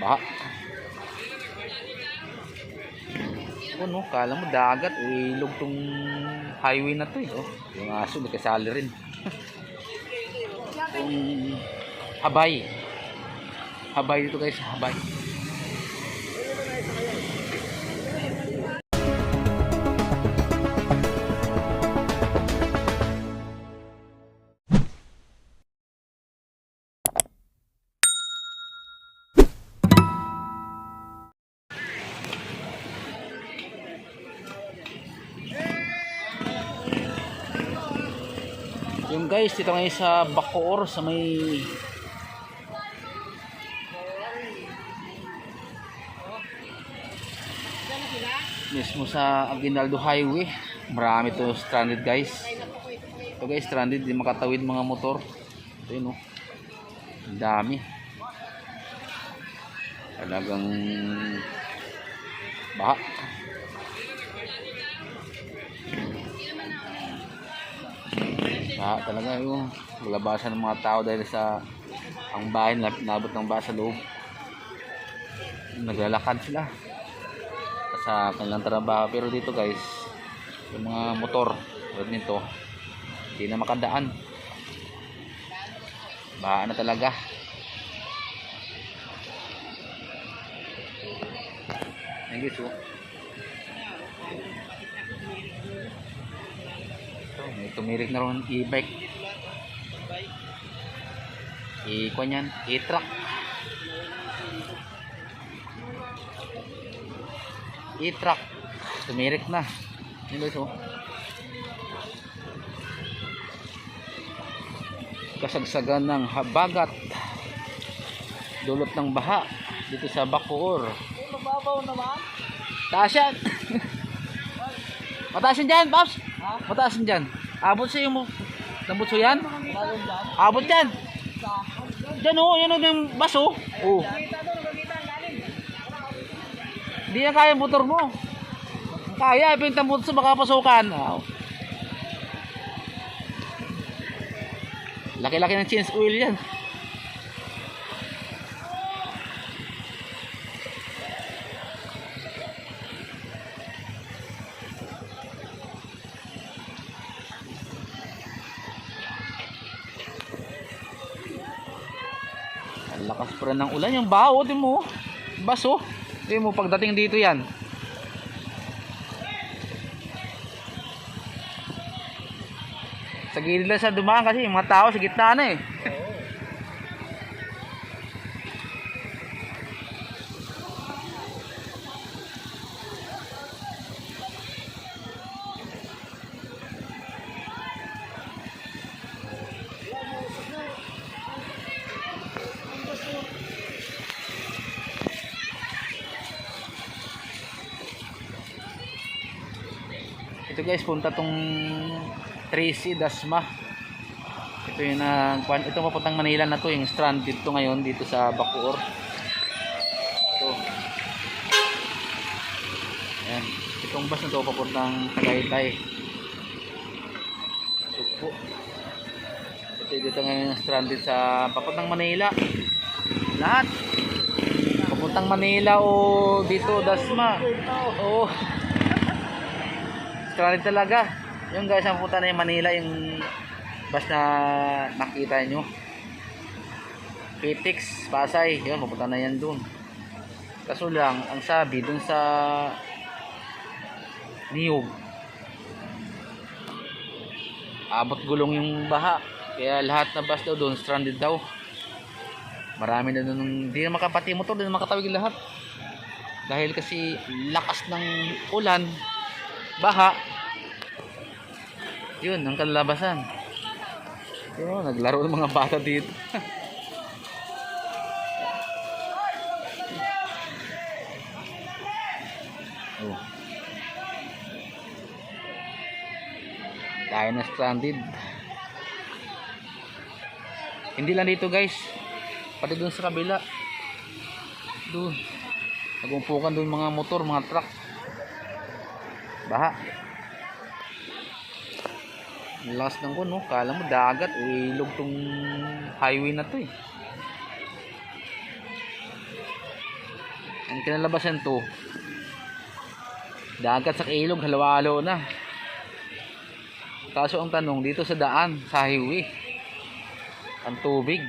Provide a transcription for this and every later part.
Baha. No, kala mo dagat, ilog tong highway na to eh. Oh, yung aso, may kasali rin. Habay. Habay dito guys, habay. Yung guys, dito ngayon sa Bacoor sa may mismo sa Aguinaldo Highway. Marami to stranded guys. Ito guys, stranded, di makatawid mga motor. Ito yun, oh. Ang dami. Talagang baha. Talaga yung labasan ng mga tao dahil sa ang bahay nabot ng baha sa loob. Naglalakad sila sa kanilang trabaho, pero dito guys yung mga motor tulad nito hindi na makadaan, baha na talaga. Thank you. May tumirik na rin e-bike, i-kuan yan, e-truck, tumirik na yun guys, oh. Kasagsagan ng habagat, dulot ng baha dito sa Bacoor. Mababaw naman. Taas yan. Mataas yan dyan, Pops. Mataas yan dyan. Abot sa mo. Nabot so yan? Abot yan. Dyan, oh. Yan yung baso. Oh. Hindi na kaya motor mo. Kaya, ipintang motor sa baka pasukan. Oh. Laki-laki ng change oil yan. Ang lakas pa rin ng ulan. Yung baho, di mo. Baso. Di mo, pagdating dito yan. Sa gilid lang sa dumaan kasi yung mga tao sa gitna na eh. Ito guys, punta tong Tracy Dasma. Ito yung ito papuntang Manila na to, yung strand dito ngayon dito sa Bacoor. Ito. Ayan. Itong bus na to papuntang Tagaytay. Ito po. Ito dito ngayon stranded sa papuntang Manila. Lahat. Papuntang Manila o dito Dasma. Oh. Stranded talaga. Yung guys, ang punta na yung Manila, yung bus na nakita nyo. PTX, Pasay. Yun, pupunta na yan dun. Kaso lang, ang sabi dun sa Niyog, abot gulong yung baha. Kaya lahat na bus daw dun, stranded daw. Marami na dun, hindi na makapati motor, hindi na makatawid lahat. Dahil kasi lakas ng ulan, baha. Yun ang kalalabasan. Yun, naglaro ng mga bata dito. Oh. Tayo na stranded. Hindi lang dito guys, pati dun sa kabila. Doon nagumpukan dun mga motor, mga truck. Baha. Lakas ng no? Kala mo dagat, ilog tong highway na to eh. Ang kinalabasan to, dagat sa ilog, halo-halo na. Kaso ang tanong, dito sa daan, sa highway, ang tubig.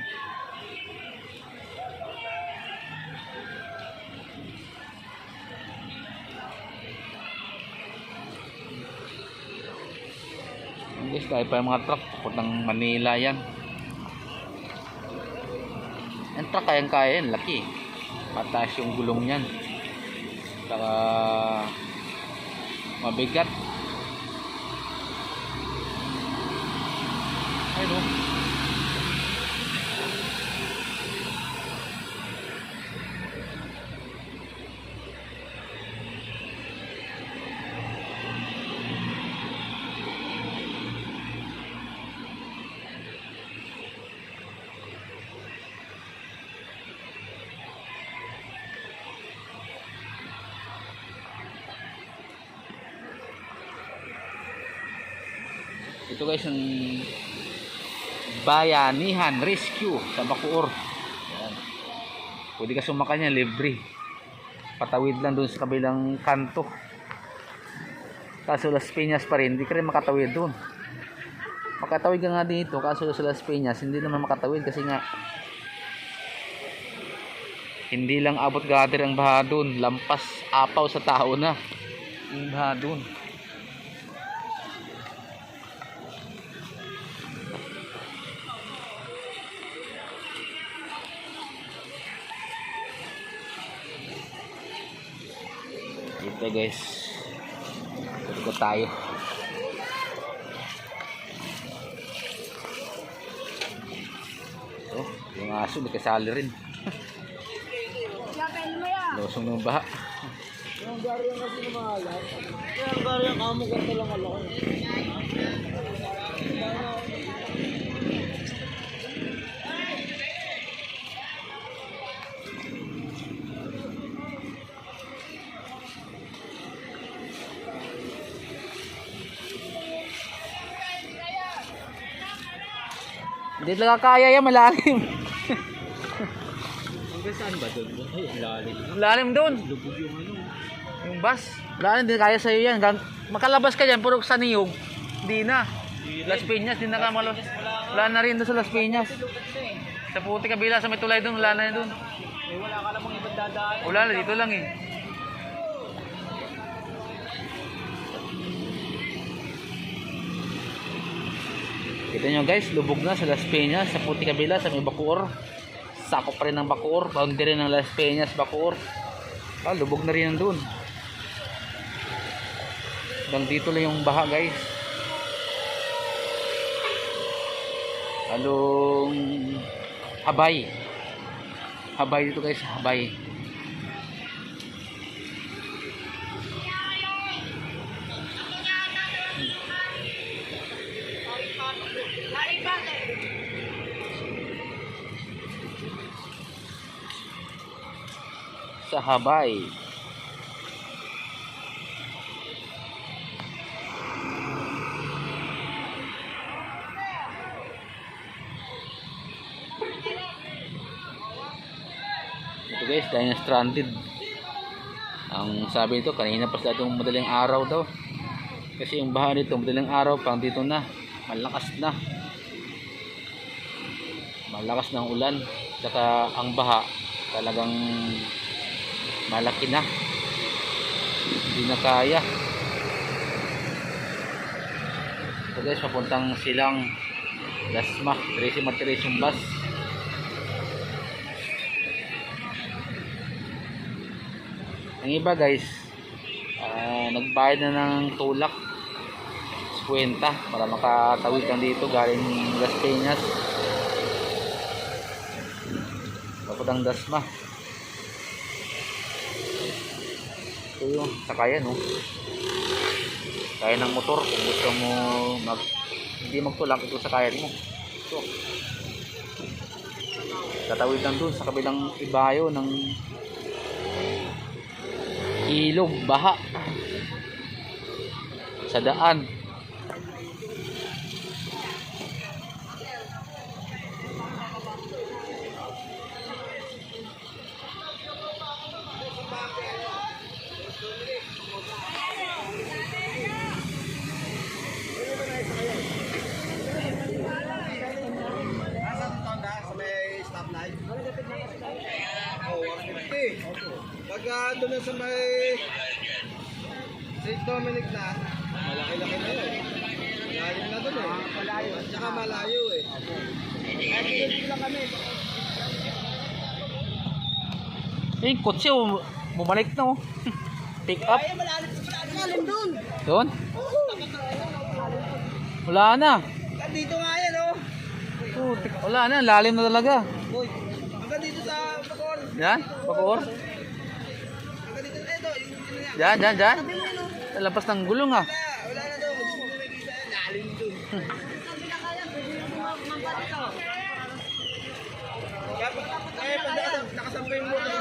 Guys, dahil pa yung mga truck papuntang Manila yan. Yung truck kayang-kaya yan, laki. Mataas yung gulong yan. Saka mabigat. Ayun o. Ito guys, ang Bayanihan Rescue sa Bacoor. Ayan. Pwede ka sumakay niya, libre. Patawid lang doon sa kabilang kanto. Kaso Las Piñas pa rin, hindi ka rin makatawid doon. Makatawid ka nga dito, kaso sa Las Piñas hindi naman makatawid kasi nga hindi lang abot gather ang baha doon, lampas apaw sa tao na yung baha doon. Ito guys, ito tayo. Oh, yung aso nakasali rin. Losong ng baha. Yung gari yung kasi lumalat. Yung gari yung kamo ganito lang alok. Hindi lang kaya yan, malalim. Hanggang saan ba doon? Ay, lalim. Malalim doon. Lubog yung ano. Yung bus. Malalim, hindi kaya sa'yo yan. Makalabas ka dyan, puro sa niyog. Hindi na. Las Piñas, hindi na ka makalabas. Wala na rin doon sa Las Piñas. Sa puti kabila, sa may tulay doon, wala na doon. Eh, wala ka namang ibang dadaan. Wala na, dito lang eh. Kita nyo guys, lubog na sa Las Piñas, sa puti kabila, sa may Bacoor. Sakop pa rin ng Bacoor, boundary ng Las Piñas, Bacoor. Ah, lubog na rin doon. Hanggang dito lang yung baha guys. Halong Habay. Habay dito guys, Habay. Sa Habay. Ito guys, dahil na stranded. Ang sabi nito, kanina pa sila itong madaling araw daw. Kasi yung baha nito, madaling araw pang dito na. Malakas na. Malakas ng ulan. Saka ang baha talagang malaki na, hindi na kaya. So guys, papuntang silang Lasma, Tracy Martires yung bus. Ang iba guys, nagbayad na ng tulak 50 para makatawid lang dito galing Las Piñas papuntang Lasma. Ito yung sakayan, no? Kaya ng motor kung gusto mo hindi magtulak, ito sakayan mo. Ito. Tatawid lang dun sa kabilang ibayo ng ilog, baha sa daan. eh. Pagka doon na sa may St. Dominic na, malaki-laki na yun. Malalim na doon eh. Malayo. At saka malayo eh. Kaya dito lang kami. Eh, kotse, bumalik na oh. Pick up. Ay, malalim doon. Doon? Wala na. Dito nga yan oh. Wala na, lalim na talaga. Boy, hanggang dito sa Bacoor. Yan, Bacoor. Hanggang dito, eto, yung Yan, yan, yan. Lampas ng gulong ah. wala na daw. Gusto mo nakikita yan, lalim doon. Kaya pag nakasampay mo na,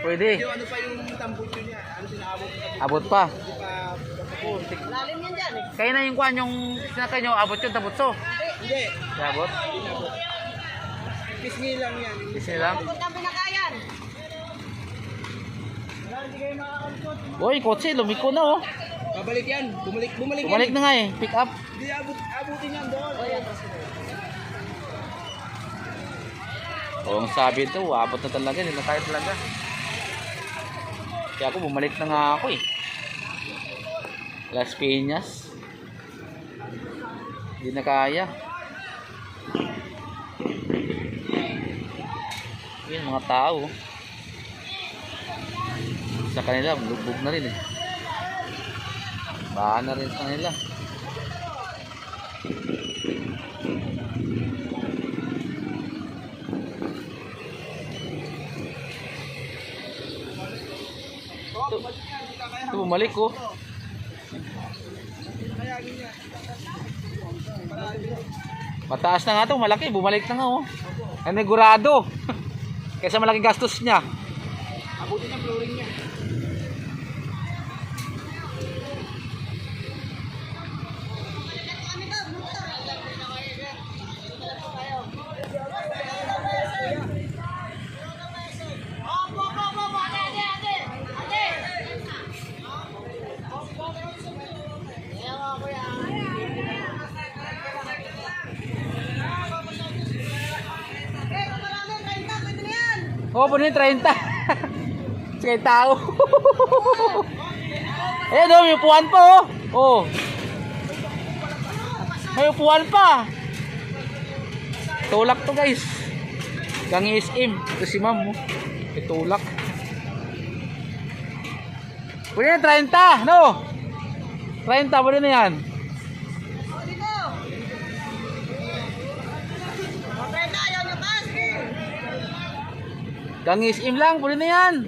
Pwede. yung ano pa yung tambutso niya, ano sinaabot pa Abot pa. hindi pa Bacoor. Lalim yan dyan eh. Kaya na yung kwan, yung sinakay nyo, abot yun, tabutso. Hindi, Abot? pisngi lang yan. Isa lang. Abot ang pinakayan. Uy, kotse, lumiko na oh. Babalik yan, bumalik Bumalik na nga eh, pick up. Hindi abutin yan doon. Oo, ang sabi ito, abot na talaga, hindi na kaya talaga. Kaya ako, bumalik na nga ako eh. Las Piñas. Hindi na kaya. Yun, mga tao. Sa kanila, lubog na rin eh. Bahan na rin sa kanila. Ito, bumalik ko. Mataas na nga to, malaki, bumalik na nga oh. Anegurado. Kaysa malaking gastos niya. Abutin ang flooring niya. Oh, puno yung 30. Sige tao. Eh, do, may upuan pa oh. Oh. May upuan pa. Tulak to guys. Gang SM. Ito si ma'am oh. May tulak. Puno yung 30, no? 30, puno na yan. Gang SM lang, puno na yan.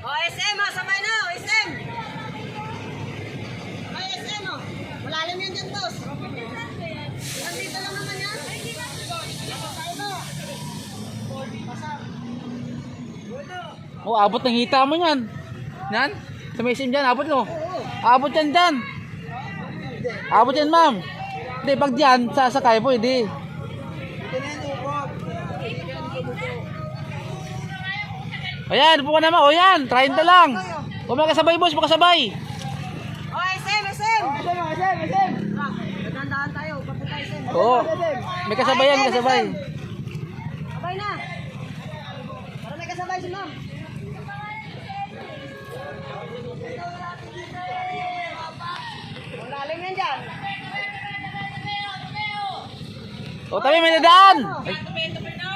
Oh, SM oh, sabay na oh, SM. Ay, SM oh. Malalim yan dyan, boss. Nandito lang naman yan. Oh, abot ng hita mo yan. Yan? Sa may SM dyan, abot no? Abot yan dyan. Abot yan ma'am. Hindi, pag dyan, sasakay po, hindi. Ayan, upo ka naman. O yan, 30 lang. Huwag makasabay boss, makasabay. Oh, SM, SM. SM. Nagandaan tayo, papunta SM. Oo. May kasabay yan, may kasabay. Sabay na. Para may kasabay si ma'am. Malalim yan dyan. O, tabi, may nadaan. Ay,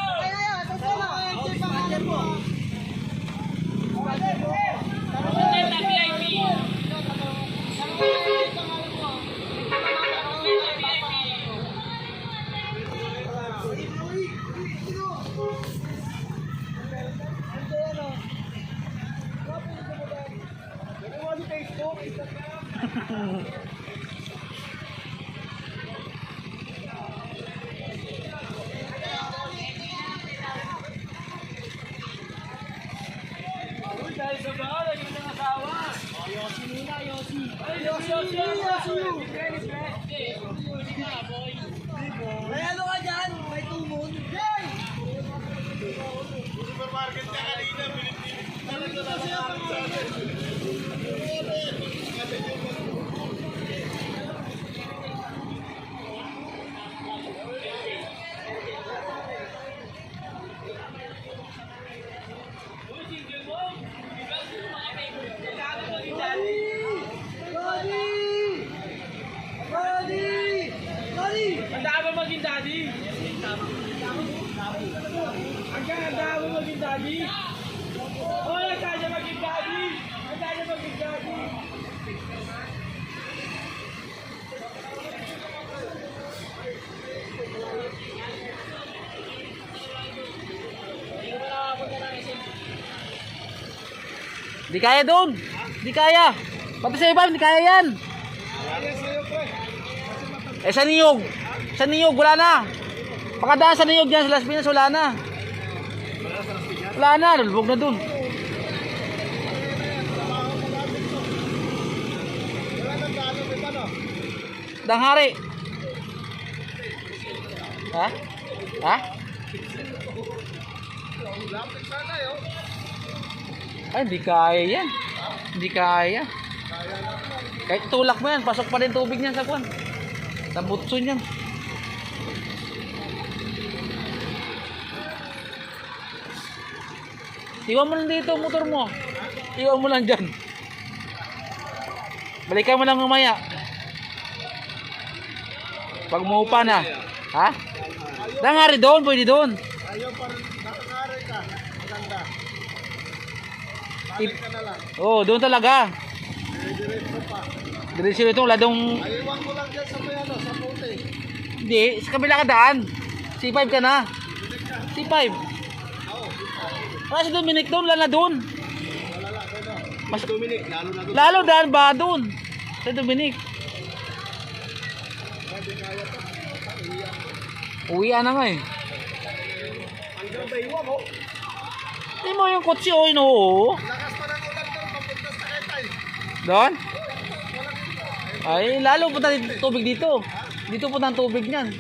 Sabay na yun, SM oh. May ano ka dyan? May tumon? Yay! Supermarket ka kanina, Pilipino. Handa mo maging daddy. Oh, handa niya maging daddy. Handa niya maging daddy. Di kaya doon. Di kaya. Pati sa iba, di kaya yan. Kaya sa'yo, pre. Eh sa niyog. Sa niyog, wala na. Pakadaan sa niyog dyan sa Las Piñas, wala na. Wala na, lulubog na doon. Wala nang dano, may paano? Danghari. Ha? Ha? Lapit sana yun. Ay, hindi kaya yan. Hindi kaya. Kahit tulak mo yan, pasok pa rin tubig niyan sa kwan. Sa butson yan. Iwan mo lang dito motor mo. Iwan mo lang dyan. Balikan mo lang mamaya. Pag muupa na. Ha? Dangari doon, pwede doon. Ayaw pa rin, nakakari ka. Maganda. Balik ka na lang. Oo, doon talaga. Diretso pa. Diretso ito, wala dong... Ayawan mo lang dyan sa may ano, sa puti. Hindi, sa kabila ka daan. C5 ka na. C5. Wala si Dominic doon, wala na doon. Wala lang, ano. Mas, Dominic, lalo na doon. lalo daan ba doon? Sa Dominic. Hindi kaya to. Uwian na nga eh. Hanggang Baywang, oh. Hindi mo yung kotse o oo. Lakas pa ng ulan doon, papunta sa Ketay. Doon? Ay, lalo punta tubig dito. Dito punta ang tubig niyan.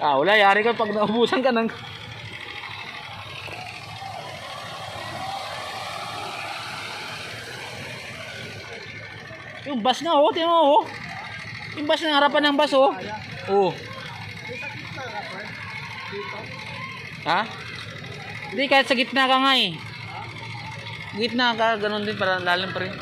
Ah, wala. Yari ka pag naubusan ka ng... Yung bus nga, oh. Tingnan mo, oh. Yung bus na harapan ng bus, oh. Oh. Ha? Hindi, kahit sa gitna ka nga, eh. Gitna ka, ganun din. Para lalim pa rin.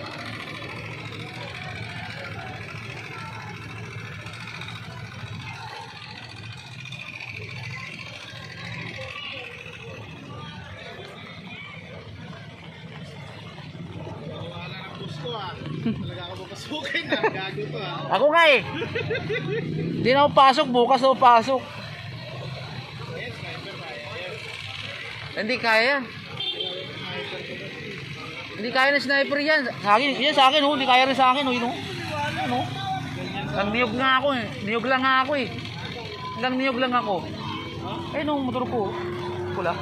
Gusto ah. Talaga ako papasukin na. Gago to ah. Ako nga, eh. Hindi na ako pasok. Bukas ako pasok. Hindi kaya yan. Hindi kaya ng sniper yan. Sa akin, yan sa akin, oh. Hindi kaya rin sa akin, oh. Yun, oh. Yun, oh. Hanggang niyog nga ako, eh. Niyog lang nga ako, eh. Hanggang niyog lang ako. Ayun, oh, motor ko. Pula.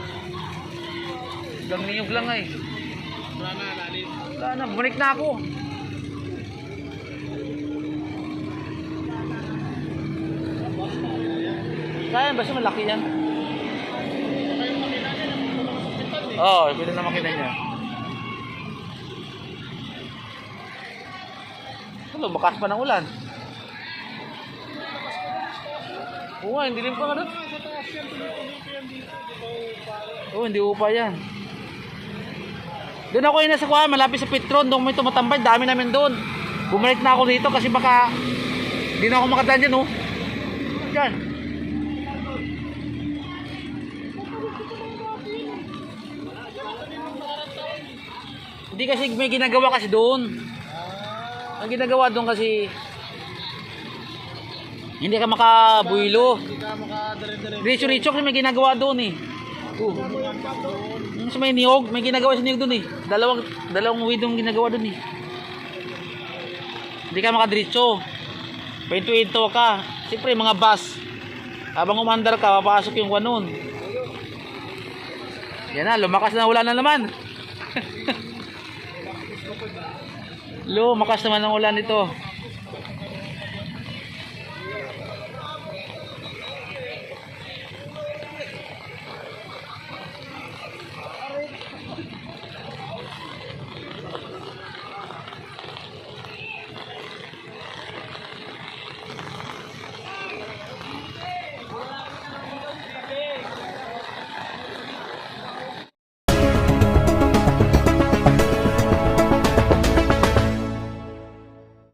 Hanggang niyog lang nga, eh. Wala na, lalim. Wala na, bumalik na ako. Kaya, basta malaki yan. Oo, pwede na makina niya. Ano, bakas pa ng ulan. Oo nga, hindi rin pa nga doon. Oo, hindi upa yan. Doon ako yun sa kuha, malapit sa Petron, doon may tumatambay, dami namin doon. Bumalik na ako dito kasi baka hindi na ako makadaan dyan, oh. Dyan. Hindi kasi may ginagawa kasi doon. Ang ginagawa doon kasi hindi ka makabuilo. Hindi ka makadare-dare. Diretso-diretso kasi may ginagawa doon, eh. Sa may niyog, may ginagawa sa niyog doon, eh. Dalawang widong ginagawa doon, eh. Hindi ka makadiretso. Pinto-into ka. Siyempre, mga bus. Habang umandar ka, papasok yung kanon. Yan na, lumakas na ulan na naman. Lumakas naman ang ulan nito.